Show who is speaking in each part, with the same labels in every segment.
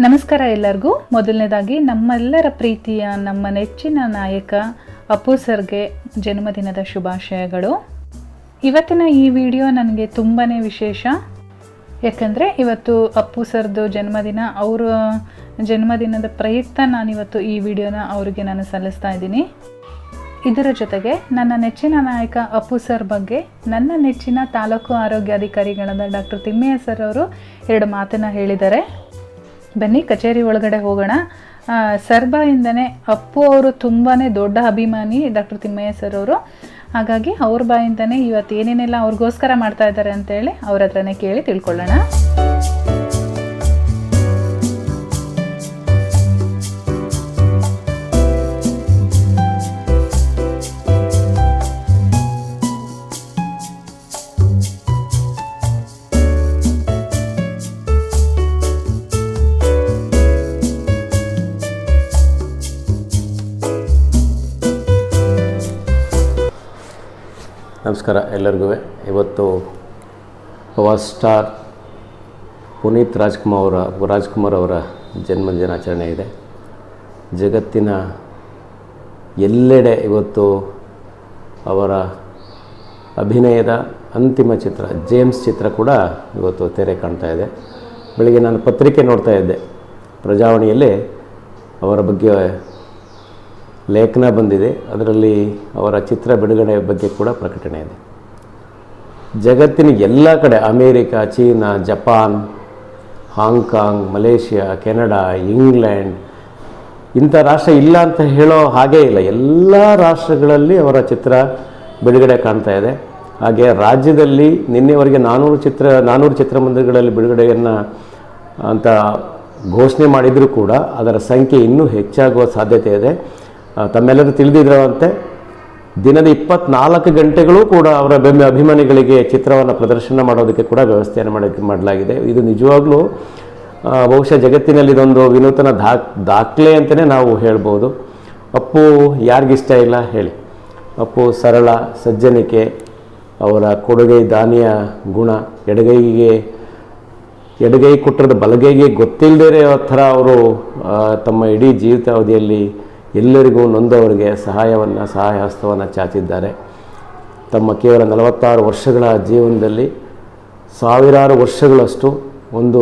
Speaker 1: ನಮಸ್ಕಾರ ಎಲ್ಲರಿಗೂ. ಮೊದಲನೇದಾಗಿ ನಮ್ಮೆಲ್ಲರ ಪ್ರೀತಿಯ ನಮ್ಮ ನೆಚ್ಚಿನ ನಾಯಕ ಅಪ್ಪು ಸರ್ಗೆ ಜನ್ಮದಿನದ ಶುಭಾಶಯಗಳು. ಇವತ್ತಿನ ಈ ವಿಡಿಯೋ ನನಗೆ ತುಂಬಾ ವಿಶೇಷ. ಯಾಕಂದರೆ ಇವತ್ತು ಅಪ್ಪು ಸರ್ದು ಜನ್ಮದಿನ. ಅವರ ಜನ್ಮದಿನದ ಪ್ರಯುಕ್ತ ನಾನಿವತ್ತು ಈ ವಿಡಿಯೋನ ಅವರಿಗೆ ನಾನು ಸಲ್ಲಿಸ್ತಾ ಇದ್ದೀನಿ. ಇದರ ಜೊತೆಗೆ ನನ್ನ ನೆಚ್ಚಿನ ನಾಯಕ ಅಪ್ಪು ಸರ್ ಬಗ್ಗೆ ನನ್ನ ನೆಚ್ಚಿನ ತಾಲೂಕು ಆರೋಗ್ಯಾಧಿಕಾರಿಗಳಾದ ಡಾಕ್ಟರ್ ತಿಮ್ಮಯ್ಯ ಸರ್ ಅವರು 2 ಮಾತನ್ನು ಹೇಳಿದ್ದಾರೆ. ಬನ್ನಿ ಕಚೇರಿ ಒಳಗಡೆ ಹೋಗೋಣ. ಸರ್ ಬಾಯಿಂದನೇ ಅಪ್ಪು ಅವರು ತುಂಬಾ ದೊಡ್ಡ ಅಭಿಮಾನಿ ಡಾಕ್ಟರ್ ತಿಮ್ಮಯ್ಯ ಸರ್ ಅವರು. ಹಾಗಾಗಿ ಅವ್ರ ಬಾಯಿಂದನೇ ಇವತ್ತು ಏನೇನೆಲ್ಲ ಅವ್ರಿಗೋಸ್ಕರ ಮಾಡ್ತಾ ಇದ್ದಾರೆ ಅಂತೇಳಿ ಅವ್ರ ಹತ್ರನೇ ಕೇಳಿ ತಿಳ್ಕೊಳ್ಳೋಣ.
Speaker 2: ನಮಸ್ಕಾರ ಎಲ್ಲರಿಗೂ. ಇವತ್ತು ಪವರ್ ಸ್ಟಾರ್ ಪುನೀತ್ ರಾಜ್ಕುಮಾರ್ ಅವರ ಜನ್ಮದಿನಾಚರಣೆ ಇದೆ. ಜಗತ್ತಿನ ಎಲ್ಲೆಡೆ ಇವತ್ತು ಅವರ ಅಭಿನಯದ ಅಂತಿಮ ಚಿತ್ರ ಜೇಮ್ಸ್ ಚಿತ್ರ ಕೂಡ ಇವತ್ತು ತೆರೆ ಕಾಣ್ತಾ ಇದೆ. ಬೆಳಗ್ಗೆ ನಾನು ಪತ್ರಿಕೆ ನೋಡ್ತಾ ಇದ್ದೆ, ಪ್ರಜಾವಾಣಿಯಲ್ಲಿ ಅವರ ಬಗ್ಗೆ ಲೇಖನ ಬಂದಿದೆ. ಅದರಲ್ಲಿ ಅವರ ಚಿತ್ರ ಬಿಡುಗಡೆ ಬಗ್ಗೆ ಕೂಡ ಪ್ರಕಟಣೆ ಇದೆ. ಜಗತ್ತಿನ ಎಲ್ಲ ಕಡೆ America, China, Japan, Hong Kong, Malaysia, Canada, England ಇಂಥ ರಾಷ್ಟ್ರ ಇಲ್ಲ ಅಂತ ಹೇಳೋ ಹಾಗೇ ಇಲ್ಲ. ಎಲ್ಲ ರಾಷ್ಟ್ರಗಳಲ್ಲಿ ಅವರ ಚಿತ್ರ ಬಿಡುಗಡೆ ಕಾಣ್ತಾ ಇದೆ. ಹಾಗೆ ರಾಜ್ಯದಲ್ಲಿ ನಿನ್ನೆವರೆಗೆ 400 ಚಿತ್ರಮಂದಿರಗಳಲ್ಲಿ ಬಿಡುಗಡೆಯನ್ನು ಅಂತ ಘೋಷಣೆ ಮಾಡಿದರೂ ಕೂಡ ಅದರ ಸಂಖ್ಯೆ ಇನ್ನೂ ಹೆಚ್ಚಾಗುವ ಸಾಧ್ಯತೆ ಇದೆ. ತಮ್ಮೆಲ್ಲರೂ ತಿಳಿದಿರುವಂತೆ ದಿನದ 24 ಗಂಟೆಗಳು ಕೂಡ ಅವರ ಅಭಿಮಾನಿಗಳಿಗೆ ಚಿತ್ರವನ್ನು ಪ್ರದರ್ಶನ ಮಾಡೋದಕ್ಕೆ ಕೂಡ ವ್ಯವಸ್ಥೆಯನ್ನು ಮಾಡಲಾಗಿದೆ. ಇದು ನಿಜವಾಗ್ಲೂ ಬಹುಶಃ ಜಗತ್ತಿನಲ್ಲಿ ಇದೊಂದು ವಿನೂತನ ದಾಖಲೆ ಅಂತಲೇ ನಾವು ಹೇಳ್ಬೋದು. ಅಪ್ಪು ಯಾರಿಗಿಷ್ಟ ಇಲ್ಲ ಹೇಳಿ. ಅಪ್ಪು ಸರಳ, ಸಜ್ಜನಿಕೆ, ಅವರ ಕೊಡುಗೆ ದಾನಿಯ ಗುಣ, ಎಡಗೈ ಕೊಟ್ಟರದ ಬಲಗೈಗೆ ಗೊತ್ತಿಲ್ಲದೇ ಇರೋ ಥರ ಅವರು ತಮ್ಮ ಇಡೀ ಜೀವಿತಾವಧಿಯಲ್ಲಿ ಎಲ್ಲರಿಗೂ ನೊಂದವರಿಗೆ ಸಹಾಯ ಹಸ್ತವನ್ನು ಚಾಚಿದ್ದಾರೆ. ತಮ್ಮ ಕೇವಲ 46 ವರ್ಷಗಳ ಜೀವನದಲ್ಲಿ ಸಾವಿರಾರು ವರ್ಷಗಳಷ್ಟು ಒಂದು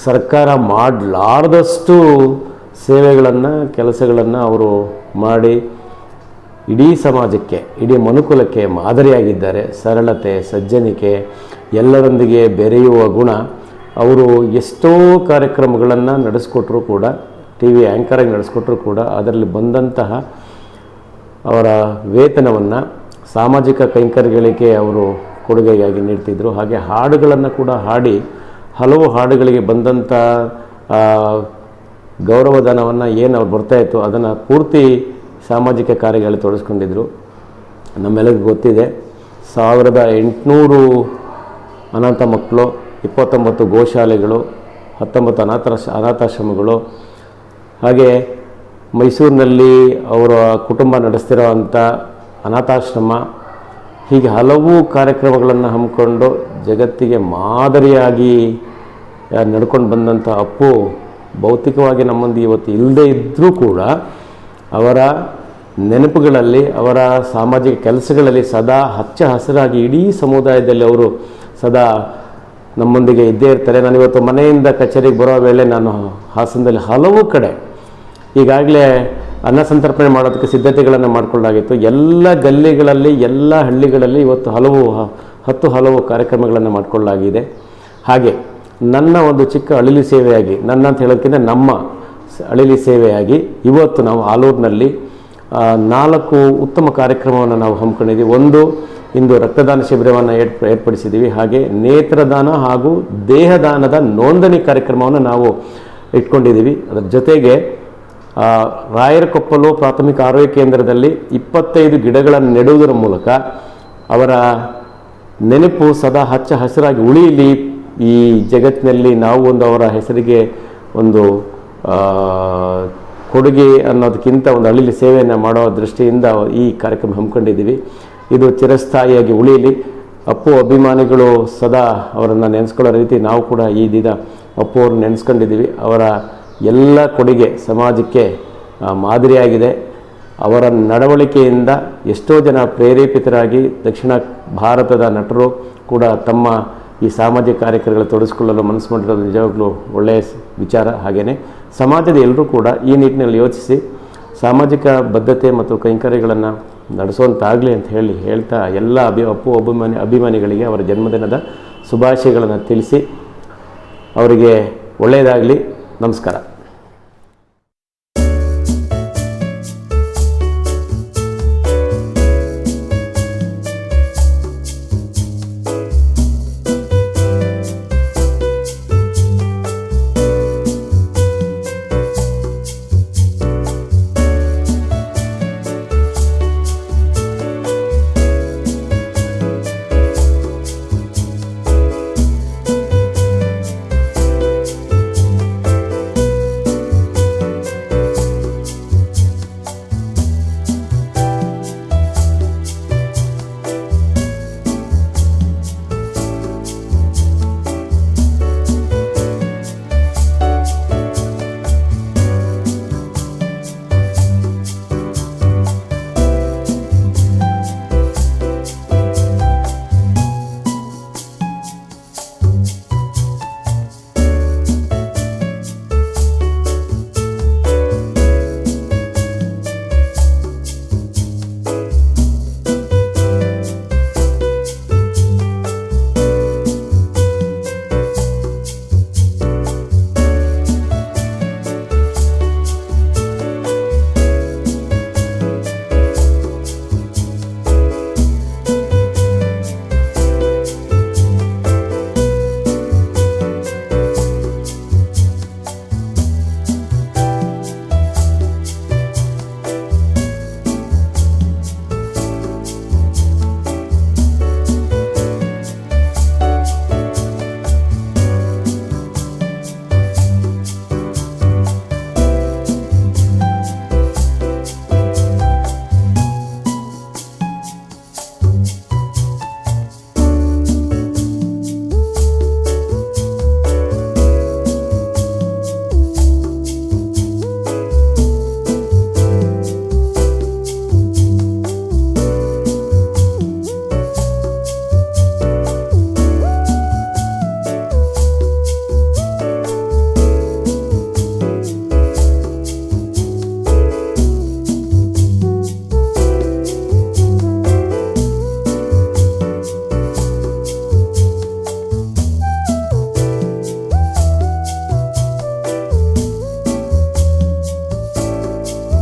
Speaker 2: ಸರ್ಕಾರ ಮಾಡಲಾರದಷ್ಟು ಸೇವೆಗಳನ್ನು ಕೆಲಸಗಳನ್ನು ಅವರು ಮಾಡಿ ಇಡೀ ಸಮಾಜಕ್ಕೆ, ಇಡೀ ಮನುಕುಲಕ್ಕೆ ಮಾದರಿಯಾಗಿದ್ದಾರೆ. ಸರಳತೆ, ಸಜ್ಜನಿಕೆ, ಎಲ್ಲರೊಂದಿಗೆ ಬೆರೆಯುವ ಗುಣ. ಅವರು ಎಷ್ಟೋ ಕಾರ್ಯಕ್ರಮಗಳನ್ನು ನಡೆಸ್ಕೊಟ್ರೂ ಕೂಡ, TV ಆ್ಯಂಕರಾಗಿ ನಡೆಸ್ಕೊಟ್ರೂ ಕೂಡ ಅದರಲ್ಲಿ ಬಂದಂತಹ ಅವರ ವೇತನವನ್ನು ಸಾಮಾಜಿಕ ಕೈಂಕರ್ಯಗಳಿಗೆ ಅವರು ಕೊಡುಗೆಯಾಗಿ ನೀಡ್ತಿದ್ದರು. ಹಾಗೆ ಹಾಡುಗಳನ್ನು ಕೂಡ ಹಾಡಿ ಹಲವು ಹಾಡುಗಳಿಗೆ ಬಂದಂಥ ಗೌರವಧನವನ್ನು ಏನು ಅವ್ರು ಬರ್ತಾಯಿತ್ತು ಅದನ್ನು ಪೂರ್ತಿ ಸಾಮಾಜಿಕ ಕಾರ್ಯಗಳಲ್ಲಿ ತೊಡಗಿಸ್ಕೊಂಡಿದ್ರು. ನಮ್ಮೆಲ್ಲರಿಗೂ ಗೊತ್ತಿದೆ, 1800 ಅನಾಥ ಮಕ್ಕಳು, 29 ಗೋಶಾಲೆಗಳು, 19 ಅನಾಥಾಶ್ರಮಗಳು, ಹಾಗೆ ಮೈಸೂರಿನಲ್ಲಿ ಅವರ ಕುಟುಂಬ ನಡೆಸ್ತಿರೋವಂಥ ಅನಾಥಾಶ್ರಮ, ಹೀಗೆ ಹಲವು ಕಾರ್ಯಕ್ರಮಗಳನ್ನು ಹಮ್ಮಿಕೊಂಡು ಜಗತ್ತಿಗೆ ಮಾದರಿಯಾಗಿ ನಡ್ಕೊಂಡು ಬಂದಂಥ ಅಪ್ಪು ಭೌತಿಕವಾಗಿ ನಮ್ಮೊಂದಿಗೆ ಇವತ್ತು ಇಲ್ಲದೇ ಇದ್ದರೂ ಕೂಡ ಅವರ ನೆನಪುಗಳಲ್ಲಿ, ಅವರ ಸಾಮಾಜಿಕ ಕೆಲಸಗಳಲ್ಲಿ ಸದಾ ಹಚ್ಚ ಹಸಿರಾಗಿ ಇಡೀ ಸಮುದಾಯದಲ್ಲಿ ಅವರು ಸದಾ ನಮ್ಮೊಂದಿಗೆ ಇದ್ದೇ ಇರ್ತಾರೆ. ನಾನಿವತ್ತು ಮನೆಯಿಂದ ಕಚೇರಿಗೆ ಬರೋ ವೇಳೆ ನಾನು ಹಾಸನದಲ್ಲಿ ಹಲವು ಕಡೆ ಈಗಾಗಲೇ ಅನ್ನ ಸಂತರ್ಪಣೆ ಮಾಡೋದಕ್ಕೆ ಸಿದ್ಧತೆಗಳನ್ನು ಮಾಡಿಕೊಳ್ಳಲಾಗಿತ್ತು. ಎಲ್ಲ ಗಲ್ಲಿಗಳಲ್ಲಿ, ಎಲ್ಲ ಹಳ್ಳಿಗಳಲ್ಲಿ ಇವತ್ತು ಹಲವು ಕಾರ್ಯಕ್ರಮಗಳನ್ನು ಮಾಡಿಕೊಳ್ಳಲಾಗಿದೆ. ಹಾಗೆ ನನ್ನ ಒಂದು ಚಿಕ್ಕ ಅಳಿಲಿ ಸೇವೆಯಾಗಿ, ನನ್ನ ಅಂತ ಹೇಳೋದಕ್ಕಿಂತ ನಮ್ಮ ಅಳಿಲಿ ಸೇವೆಯಾಗಿ ಇವತ್ತು ನಾವು ಆಲೂರಿನಲ್ಲಿ 4 ಉತ್ತಮ ಕಾರ್ಯಕ್ರಮವನ್ನು ನಾವು ಹಮ್ಮಿಕೊಂಡಿದ್ದೀವಿ. ಒಂದು, ಇಂದು ರಕ್ತದಾನ ಶಿಬಿರವನ್ನು ಏರ್ಪಡಿಸಿದ್ದೀವಿ. ಹಾಗೆ ನೇತ್ರದಾನ ಹಾಗೂ ದೇಹದಾನದ ನೋಂದಣಿ ಕಾರ್ಯಕ್ರಮವನ್ನು ನಾವು ಇಟ್ಕೊಂಡಿದ್ದೀವಿ. ಅದರ ಜೊತೆಗೆ ರಾಯರಕೊಪ್ಪಲು ಪ್ರಾಥಮಿಕ ಆರೋಗ್ಯ ಕೇಂದ್ರದಲ್ಲಿ 25 ಗಿಡಗಳನ್ನು ನೆಡುವುದರ ಮೂಲಕ ಅವರ ನೆನಪು ಸದಾ ಹಚ್ಚ ಹಸಿರಾಗಿ ಉಳಿಯಲಿ. ಈ ಜಗತ್ತಿನಲ್ಲಿ ನಾವು ಅವರ ಹೆಸರಿಗೆ ಒಂದು ಕೊಡುಗೆ ಅನ್ನೋದಕ್ಕಿಂತ ಒಂದು ಅಳಿಲಿ ಸೇವೆಯನ್ನು ಮಾಡೋ ದೃಷ್ಟಿಯಿಂದ ಈ ಕಾರ್ಯಕ್ರಮ ಹಮ್ಮಿಕೊಂಡಿದ್ದೀವಿ. ಇದು ಚಿರಸ್ಥಾಯಿಯಾಗಿ ಉಳಿಯಲಿ. ಅಪ್ಪು ಅಭಿಮಾನಿಗಳು ಸದಾ ಅವರನ್ನು ನೆನೆಸ್ಕೊಳ್ಳೋ ರೀತಿ ನಾವು ಕೂಡ ಈ ದಿನ ಅಪ್ಪು ಅವ್ರನ್ನ ನೆನೆಸ್ಕೊಂಡಿದ್ದೀವಿ. ಅವರ ಎಲ್ಲ ಕೊಡುಗೆ ಸಮಾಜಕ್ಕೆ ಮಾದರಿಯಾಗಿದೆ. ಅವರ ನಡವಳಿಕೆಯಿಂದ ಎಷ್ಟೋ ಜನ ಪ್ರೇರೇಪಿತರಾಗಿ ದಕ್ಷಿಣ ಭಾರತದ ನಟರು ಕೂಡ ತಮ್ಮ ಈ ಸಾಮಾಜಿಕ ಕಾರ್ಯಕ್ರಮಗಳು ತೊಡಗಿಸ್ಕೊಳ್ಳಲು ಮನಸ್ಸು ಮಾಡಿರೋದು ನಿಜವಾಗ್ಲೂ ಒಳ್ಳೆಯ ವಿಚಾರ. ಹಾಗೆಯೇ ಸಮಾಜದ ಎಲ್ಲರೂ ಕೂಡ ಈ ನಿಟ್ಟಿನಲ್ಲಿ ಯೋಚಿಸಿ ಸಾಮಾಜಿಕ ಬದ್ಧತೆ ಮತ್ತು ಕೈಂಕರ್ಯಗಳನ್ನು ನಡೆಸುವಂತಾಗಲಿ ಅಂತ ಹೇಳ್ತಾ ಎಲ್ಲ ಅಪ್ಪು ಅಭಿಮಾನಿಗಳಿಗೆ ಅವರ ಜನ್ಮದಿನದ ಶುಭಾಶಯಗಳನ್ನು ತಿಳಿಸಿ ಅವರಿಗೆ ಒಳ್ಳೆಯದಾಗಲಿ. ನಮಸ್ಕಾರ.